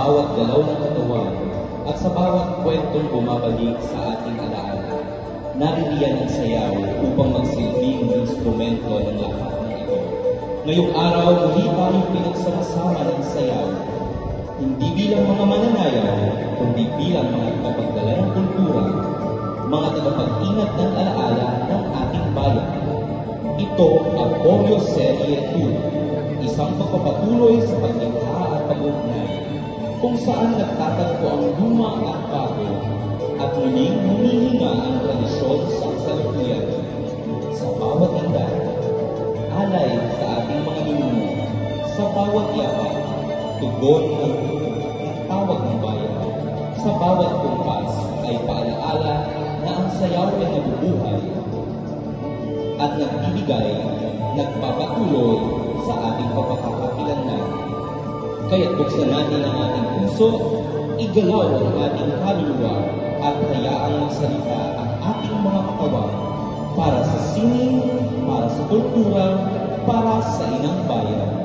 bawat galaw ng katawan at sa bawat kwentong bumabalik sa ating alaala. Naririyan ang sayaw upang magsilbing instrumento ng lahat ng ito. Ngayong araw, muli tayong pinagsama-sama ng sayaw, hindi bilang mga mananayaw, kundi bilang mga tagapagdala ng kultura, mga tagapag-ingat ng alaala ng ating bayan. Ito ang Oreo Serie 2, isang pagpapatuloy sa paglikha at pag-ugnay, kung saan nagtatagpo ang luma at bago, at muling humihinga ang tradisyon sa kasalukuyan. Sa bawat edad, alay sa ating mga ninuno, sa bawat yapak, tugon ng tawag ng bayan. Sa bawat kumpas ay paalaala na ang sayaw ay nabubuhay at nagbibigay, nagpapatuloy sa ating pagkakakilanlan. Kaya't buksan natin ang ating puso, igalaw ang ating kaluluwa at hayaang magsalita ang ating mga katawan para sa sining, para sa kultura, para sa inang bayan.